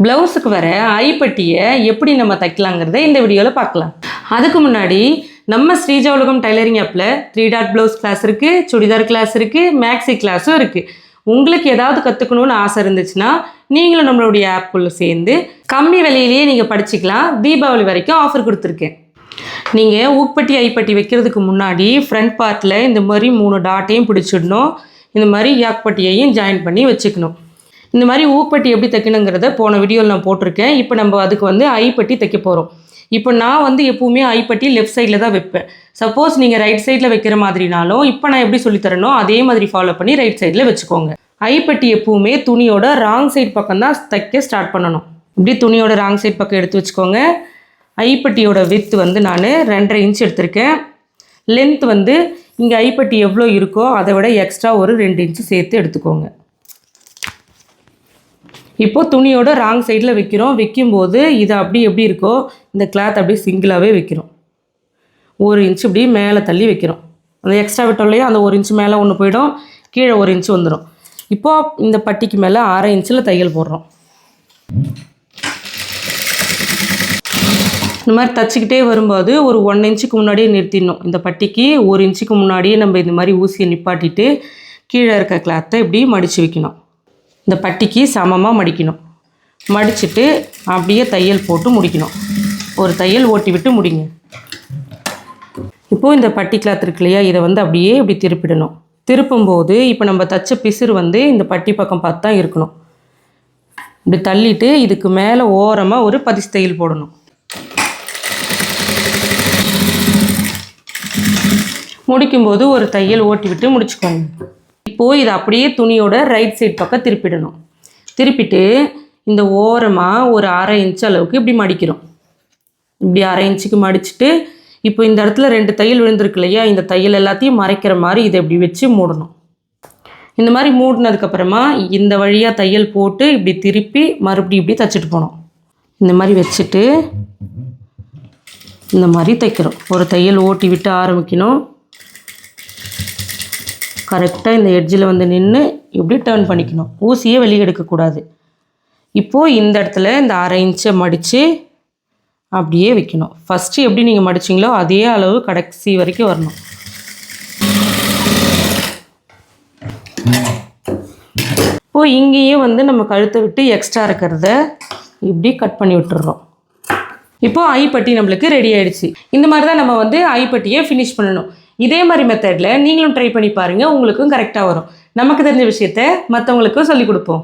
ப்ளவுஸுக்கு வர ஐப்பட்டியை எப்படி நம்ம தைக்கலாங்கிறத இந்த வீடியோவில் பார்க்கலாம். அதுக்கு முன்னாடி நம்ம ஸ்ரீஜா உலகம் டைலரிங் ஆப்பில் 3 டாட் ப்ளவுஸ் கிளாஸ் இருக்குது, சுடிதார் கிளாஸ் இருக்குது, மேக்ஸி கிளாஸும் இருக்குது. உங்களுக்கு ஏதாவது கற்றுக்கணுன்னு ஆசை இருந்துச்சுன்னா நீங்களும் நம்மளுடைய ஆப்புக்குள்ளே சேர்ந்து கம்மி விலையிலேயே நீங்கள் படிச்சுக்கலாம். தீபாவளி வரைக்கும் ஆஃபர் கொடுத்துருக்கேன். நீங்கள் ஊக்பட்டி ஐப்பட்டி வைக்கிறதுக்கு முன்னாடி ஃப்ரண்ட் பார்ட்டில் இந்த மாதிரி 3 டாட்டையும் பிடிச்சிடணும். இந்த மாதிரி யாக்பட்டியையும் ஜாயின் பண்ணி வச்சுக்கணும். இந்த மாதிரி ஊக்பட்டி எப்படி தைக்கணுங்கிறத போன வீடியோவில் நான் போட்டிருக்கேன். இப்போ நம்ம அதுக்கு ஐப்பட்டி தைக்க போகிறோம். இப்போ நான் எப்பவுமே ஐப்பட்டி லெஃப்ட் சைடில் தான் வைப்பேன். சப்போஸ் நீங்கள் ரைட் சைடில் வைக்கிற மாதிரினாலும் இப்போ நான் எப்படி சொல்லித்தரனோ அதே மாதிரி ஃபாலோ பண்ணி ரைட் சைடில் வச்சுக்கோங்க. ஐப்பட்டி எப்பவுமே துணியோட ராங் சைட் பக்கம் தான் தைக்க ஸ்டார்ட் பண்ணணும். இப்படி துணியோட ராங் சைட் பக்கம் எடுத்து வச்சுக்கோங்க. ஐப்பட்டியோட வித் நான் 2.5 இன்ச் எடுத்திருக்கேன். லென்த் இங்கே ஐப்பட்டி எவ்வளோ இருக்கோ அதை விட எக்ஸ்ட்ரா ஒரு 2 இன்ச்சு சேர்த்து எடுத்துக்கோங்க. இப்போது துணியோட ராங் சைடில் வைக்கிறோம். வைக்கும்போது இது எப்படி இருக்கோ இந்த கிளாத் அப்படியே சிங்கிளாகவே வைக்கிறோம். 1 இன்ச்சு இப்படி மேலே தள்ளி வைக்கிறோம். அந்த எக்ஸ்ட்ரா விட்டோம் இல்லையா, அந்த 1 இன்ச்சு மேலே ஒன்று போயிடும், கீழே 1 இன்ச்சு வந்துடும். இப்போது இந்த பட்டிக்கு மேலே 1/2 இன்ச்சில் தையல் போடுறோம். இந்த மாதிரி தச்சுக்கிட்டே வரும்போது ஒரு 1 இன்ச்சுக்கு முன்னாடியே நிறுத்திடணும். இந்த பட்டிக்கு 1 இன்ச்சுக்கு முன்னாடியே நம்ம இந்த மாதிரி ஊசியை நிப்பாட்டிட்டு கீழே இருக்க கிளாத்தை இப்படி மடித்து வைக்கணும். இந்த பட்டிக்கு சமமாக மடிக்கணும். மடிச்சுட்டு அப்படியே தையல் போட்டு முடிக்கணும். ஒரு தையல் ஓட்டி விட்டு முடிங்க. இப்போது இந்த பட்டி கிளாத் இருக்கு இல்லையா, இதை அப்படியே இப்படி திருப்பிடணும். திருப்பும்போது இப்போ நம்ம தச்ச பிசுறு இந்த பட்டி பக்கம் பார்த்து தான் இருக்கணும். இப்படி தள்ளிட்டு இதுக்கு மேலே ஓரமாக ஒரு பதிச்சு தையல் போடணும். முடிக்கும்போது ஒரு தையல் ஓட்டி விட்டு முடிச்சுக்கோங்க. இப்போது இதை அப்படியே துணியோட ரைட் சைட் பக்கம் திருப்பிடணும். திருப்பிட்டு இந்த ஓரமாக ஒரு 1/2 இன்ச் அளவுக்கு இப்படி மடிக்கிறோம். இப்படி 1/2 இன்ச்சுக்கு மடிச்சுட்டு இப்போ இந்த இடத்துல 2 தையல் விழுந்திருக்கு இல்லையா, இந்த தையல் எல்லாத்தையும் மறைக்கிற மாதிரி இதை இப்படி வச்சு மூடணும். இந்த மாதிரி மூடினதுக்கப்புறமா இந்த வழியாக தையல் போட்டு இப்படி திருப்பி மறுபடியும் இப்படி தைச்சிட்டு போகணும். இந்த மாதிரி வச்சுட்டு இந்த மாதிரி தைக்கிறோம். ஒரு தையல் ஓட்டி விட்டு ஆரம்பிக்கணும். கரெக்டாக இந்த எட்ஜில் நின்று இப்படி டர்ன் பண்ணிக்கணும். ஊசியை வெளியே எடுக்கக்கூடாது. இப்போது இந்த இடத்துல இந்த 1/2 இன்ச்சை மடித்து அப்படியே வைக்கணும். ஃபஸ்ட்டு எப்படி நீங்கள் மடிச்சிங்களோ அதே அளவு கடைசி வரைக்கும் வரணும். இப்போது இங்கேயும் நம்ம கழுத்தை விட்டு எக்ஸ்ட்ரா இருக்கிறத இப்படி கட் பண்ணி விட்டுடுறோம். இப்போது ஐப்பட்டி நம்மளுக்கு ரெடி ஆகிடுச்சு. இந்த மாதிரி தான் நம்ம ஐப்பட்டியை ஃபினிஷ் பண்ணணும். இதே மாதிரி மெத்தடில் நீங்களும் ட்ரை பண்ணி பாருங்கள். உங்களுக்கும் கரெக்டாக வரும். நமக்கு தெரிஞ்ச விஷயத்த மற்றவங்களுக்கும் சொல்லிக் கொடுப்போம்.